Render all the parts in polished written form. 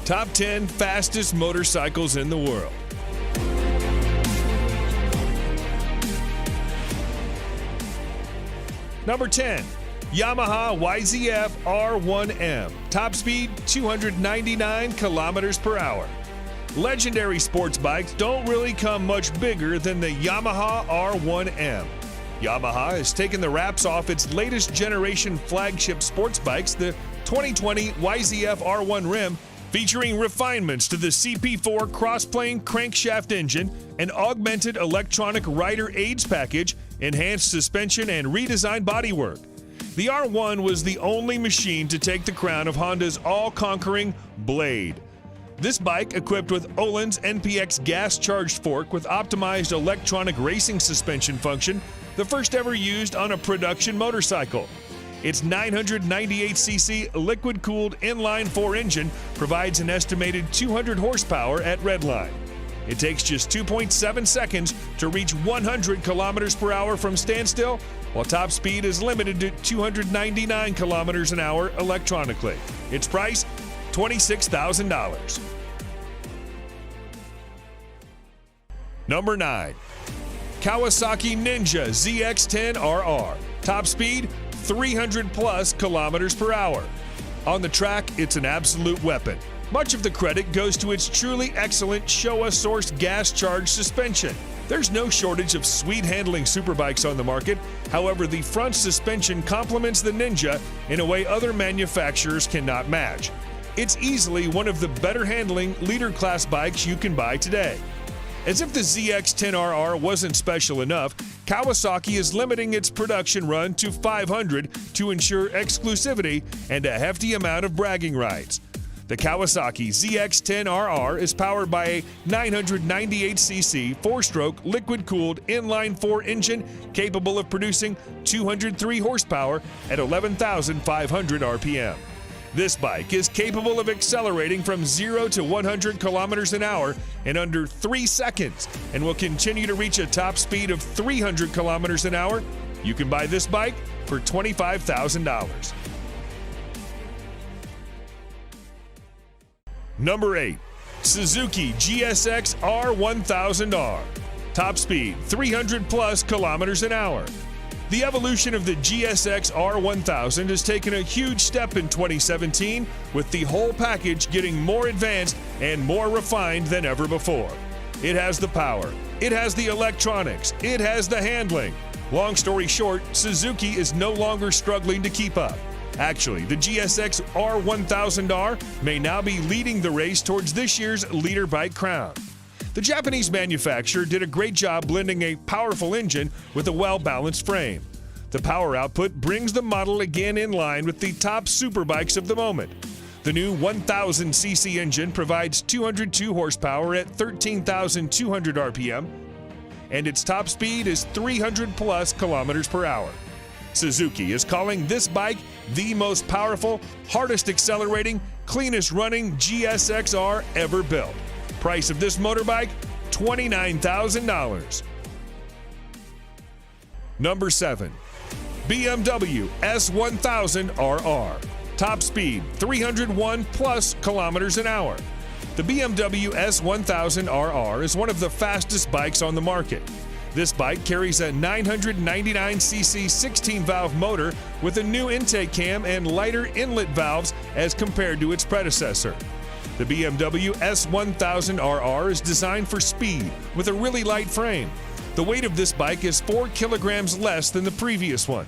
Top 10 fastest motorcycles in the world. Number 10, Yamaha YZF R1M. Top speed 299 kilometers per hour. Legendary sports bikes don't really come much bigger than the Yamaha R1M. Yamaha has taken the wraps off its latest generation flagship sports bikes, the 2020 YZF R1 Rim, featuring refinements to the CP4 cross-plane crankshaft engine, an augmented electronic rider aids package, enhanced suspension, and redesigned bodywork. The R1 was the only machine to take the crown of Honda's all-conquering Blade. This bike, equipped with Öhlins NPX gas-charged fork with optimized electronic racing suspension function, the first ever used on a production motorcycle. Its 998cc liquid-cooled inline-4 engine provides an estimated 200 horsepower at redline. It takes just 2.7 seconds to reach 100 kilometers per hour from standstill, while top speed is limited to 299 kilometers an hour electronically. Its price, $26,000. Number 9, Kawasaki Ninja ZX-10RR. Top speed, 300 plus kilometers per hour. On the track, it's an absolute weapon. Much of the credit goes to its truly excellent Showa-sourced gas-charged suspension. There's no shortage of sweet-handling superbikes on the market. However, the front suspension complements the Ninja in a way other manufacturers cannot match. It's easily one of the better-handling leader-class bikes you can buy today. As if the ZX-10RR wasn't special enough, Kawasaki is limiting its production run to 500 to ensure exclusivity and a hefty amount of bragging rights. The Kawasaki ZX-10RR is powered by a 998cc 4-stroke liquid-cooled inline-4 engine capable of producing 203 horsepower at 11,500 RPM. This bike is capable of accelerating from 0 to 100 kilometers an hour in under 3 seconds and will continue to reach a top speed of 300 kilometers an hour. You can buy this bike for $25,000. Number 8, Suzuki GSX R1000R. Top speed 300 plus kilometers an hour. The evolution of the GSX R1000 has taken a huge step in 2017, with the whole package getting more advanced and more refined than ever before. It has the power, it has the electronics, it has the handling. Long story short, Suzuki is no longer struggling to keep up. Actually, the GSX R1000R may now be leading the race towards this year's leader bike crown. The Japanese manufacturer did a great job blending a powerful engine with a well-balanced frame. The power output brings the model again in line with the top superbikes of the moment. The new 1000cc engine provides 202 horsepower at 13,200 RPM, and its top speed is 300 plus kilometers per hour. Suzuki is calling this bike the most powerful, hardest accelerating, cleanest running GSX-R ever built. Price of this motorbike, $29,000. Number 7, BMW S1000RR. Top speed, 301 plus kilometers an hour. The BMW S1000RR is one of the fastest bikes on the market. This bike carries a 999cc 16-valve motor with a new intake cam and lighter inlet valves as compared to its predecessor. The BMW S1000RR is designed for speed with a really light frame. The weight of this bike is 4 kilograms less than the previous one.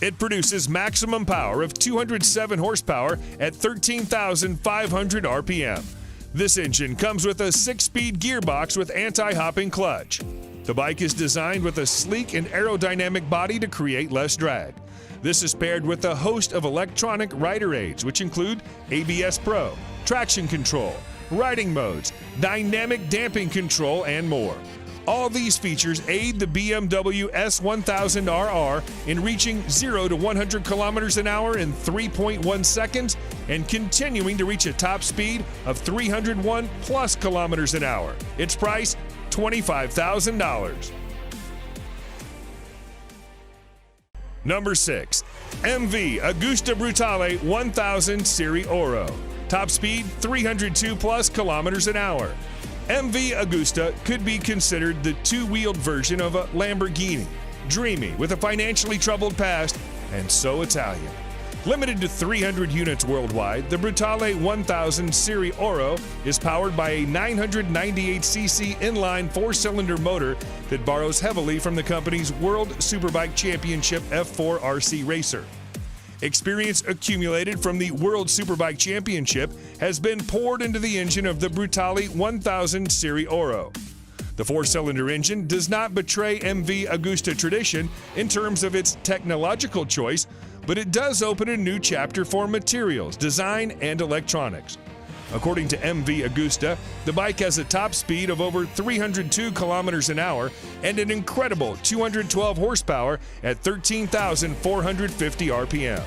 It produces maximum power of 207 horsepower at 13,500 RPM. This engine comes with a 6-speed gearbox with anti-hopping clutch. The bike is designed with a sleek and aerodynamic body to create less drag. This is paired with a host of electronic rider aids, which include ABS Pro, traction control, riding modes, dynamic damping control, and more. All these features aid the BMW S1000RR in reaching 0 to 100 kilometers an hour in 3.1 seconds and continuing to reach a top speed of 301 plus kilometers an hour. Its price, $25,000. Number 6, MV Agusta Brutale 1000 Serie Oro. Top speed 302 plus kilometers an hour. MV Agusta could be considered the two-wheeled version of a Lamborghini. Dreamy with a financially troubled past, and so Italian. Limited to 300 units worldwide, the Brutale 1000 Serie Oro is powered by a 998cc inline four-cylinder motor that borrows heavily from the company's World Superbike Championship F4 RC racer. Experience accumulated from the World Superbike Championship has been poured into the engine of the Brutale 1000 Serie Oro. The four-cylinder engine does not betray MV Agusta tradition in terms of its technological choice, but it does open a new chapter for materials, design, and electronics. According to MV Agusta, the bike has a top speed of over 302 kilometers an hour and an incredible 212 horsepower at 13,450 RPM.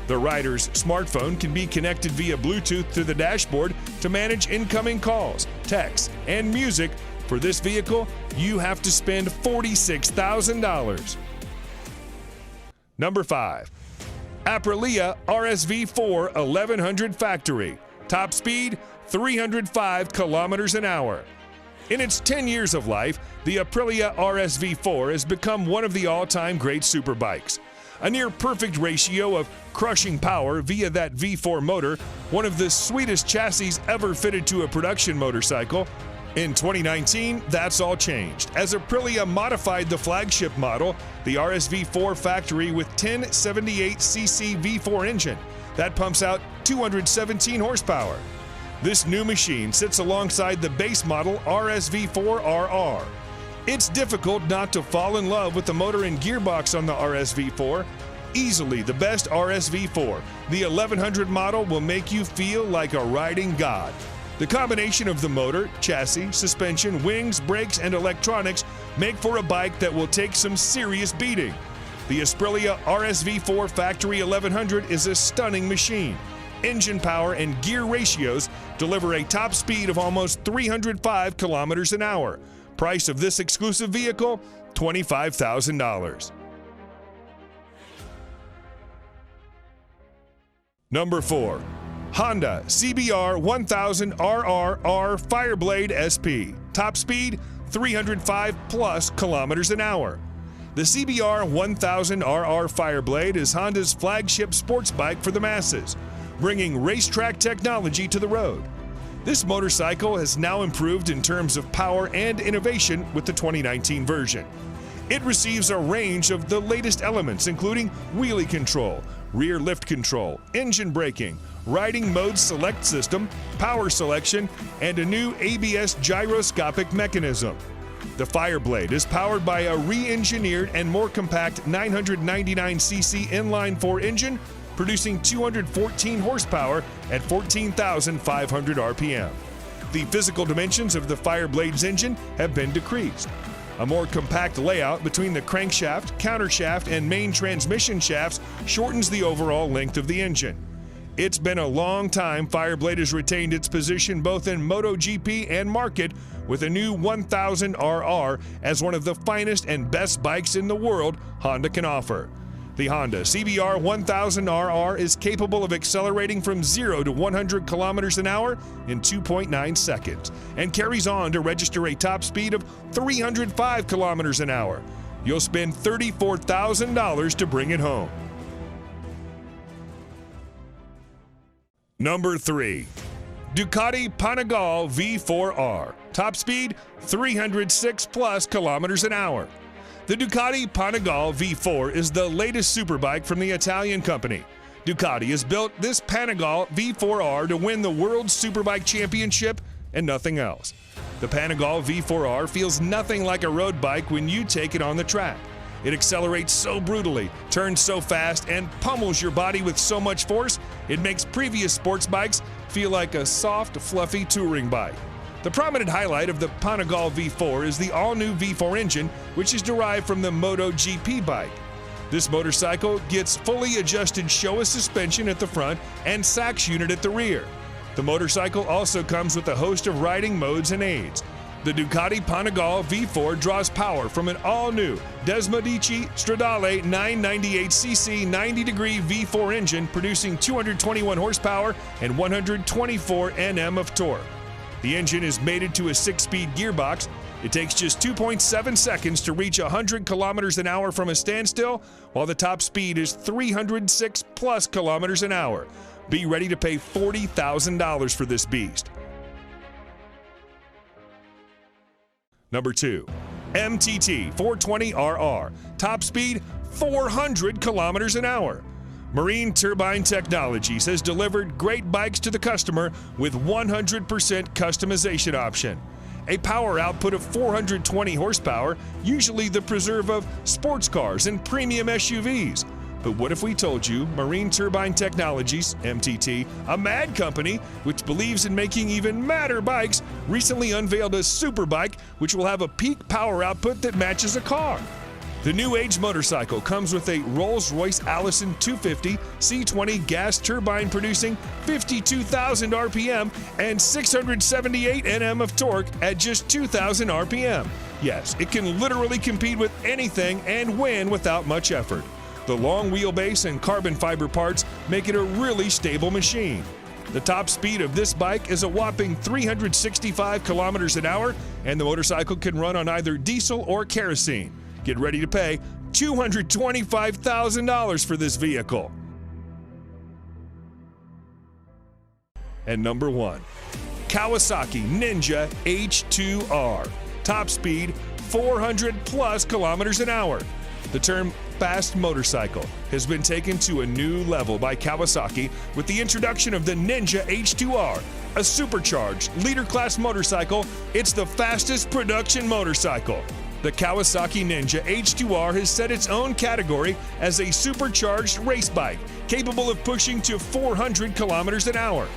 The rider's smartphone can be connected via Bluetooth to the dashboard to manage incoming calls, texts, and music. For this vehicle, you have to spend $46,000. Number 5. Aprilia RSV4 1100 Factory. Top speed 305 kilometers an hour. In its 10 years of life, the Aprilia RSV4 has become one of the all-time great superbikes. A near-perfect ratio of crushing power via that V4 motor, one of the sweetest chassis ever fitted to a production motorcycle. In 2019, that's all changed, as Aprilia modified the flagship model, the RSV4 Factory, with 1078cc V4 engine that pumps out 217 horsepower. This new machine sits alongside the base model RSV4RR. It's difficult not to fall in love with the motor and gearbox on the RSV4. Easily the best RSV4, the 1100 model will make you feel like a riding god. The combination of the motor, chassis, suspension, wings, brakes, and electronics make for a bike that will take some serious beating. The Aprilia RSV4 Factory 1100 is a stunning machine. Engine power and gear ratios deliver a top speed of almost 305 kilometers an hour. Price of this exclusive vehicle, $25,000. Number 4. Honda CBR 1000 RRR Fireblade SP. Top speed 305 plus kilometers an hour. The CBR 1000 RR Fireblade is Honda's flagship sports bike for the masses, bringing racetrack technology to the road. This motorcycle has now improved in terms of power and innovation with the 2019 version. It receives a range of the latest elements, including wheelie control, rear lift control, engine braking, riding mode select system, power selection, and a new ABS gyroscopic mechanism. The Fireblade is powered by a re-engineered and more compact 999cc inline-4 engine, producing 214 horsepower at 14,500 RPM. The physical dimensions of the Fireblade's engine have been decreased. A more compact layout between the crankshaft, countershaft, and main transmission shafts shortens the overall length of the engine. It's been a long time Fireblade has retained its position both in MotoGP and market, with a new 1000 RR as one of the finest and best bikes in the world Honda can offer. The Honda CBR 1000 RR is capable of accelerating from 0 to 100 kilometers an hour in 2.9 seconds and carries on to register a top speed of 305 kilometers an hour. You'll spend $34,000 to bring it home. Number 3. Ducati Panigale V4R. Top speed 306 plus kilometers an hour. The Ducati Panigale V4 is the latest superbike from the Italian company. Ducati has built this Panigale V4R to win the World Superbike Championship and nothing else. The Panigale V4R feels nothing like a road bike when you take it on the track. It accelerates so brutally, turns so fast, and pummels your body with so much force, it makes previous sports bikes feel like a soft, fluffy touring bike. The prominent highlight of the Panigale V4 is the all-new V4 engine, which is derived from the MotoGP bike. This motorcycle gets fully adjusted Showa suspension at the front and Sachs unit at the rear. The motorcycle also comes with a host of riding modes and aids. The Ducati Panigale V4 draws power from an all-new Desmodici Stradale 998cc 90-degree V4 engine producing 221 horsepower and 124 Nm of torque. The engine is mated to a 6-speed gearbox. It takes just 2.7 seconds to reach 100 kilometers an hour from a standstill, while the top speed is 306 plus kilometers an hour. Be ready to pay $40,000 for this beast. Number 2, MTT 420RR, top speed 400 kilometers an hour. Marine Turbine Technologies has delivered great bikes to the customer with 100% customization option. A power output of 420 horsepower, usually the preserve of sports cars and premium SUVs. But what if we told you Marine Turbine Technologies, MTT, a mad company which believes in making even madder bikes, recently unveiled a super bike which will have a peak power output that matches a car? The new age motorcycle comes with a Rolls-Royce Allison 250 C20 gas turbine producing 52,000 RPM and 678 Nm of torque at just 2,000 RPM. Yes, it can literally compete with anything and win without much effort. The long wheelbase and carbon fiber parts make it a really stable machine. The top speed of this bike is a whopping 365 kilometers an hour, and the motorcycle can run on either diesel or kerosene. Get ready to pay $225,000 for this vehicle. And number 1, Kawasaki Ninja H2R. Top speed 400 plus kilometers an hour. The term fast motorcycle has been taken to a new level by Kawasaki with the introduction of the Ninja H2R, a supercharged leader-class motorcycle. It's the fastest production motorcycle. The Kawasaki Ninja H2R has set its own category as a supercharged race bike, capable of pushing to 400 kilometers an hour.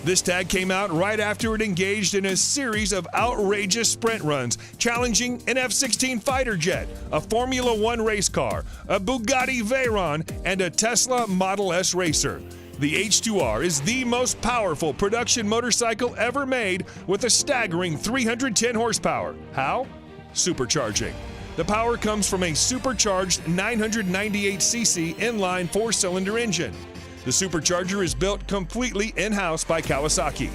This tag came out right after it engaged in a series of outrageous sprint runs, challenging an F-16 fighter jet, a Formula One race car, a Bugatti Veyron, and a Tesla Model S racer. The H2R is the most powerful production motorcycle ever made with a staggering 310 horsepower. How? Supercharging. The power comes from a supercharged 998cc inline 4-cylinder engine. The supercharger is built completely in-house by Kawasaki.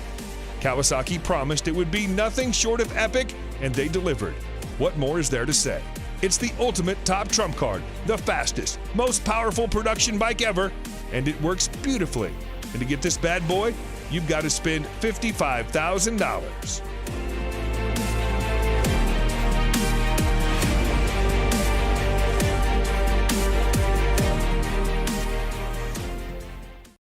Kawasaki promised it would be nothing short of epic, and they delivered. What more is there to say? It's the ultimate top trump card, the fastest, most powerful production bike ever, and it works beautifully. And to get this bad boy, you've got to spend $55,000.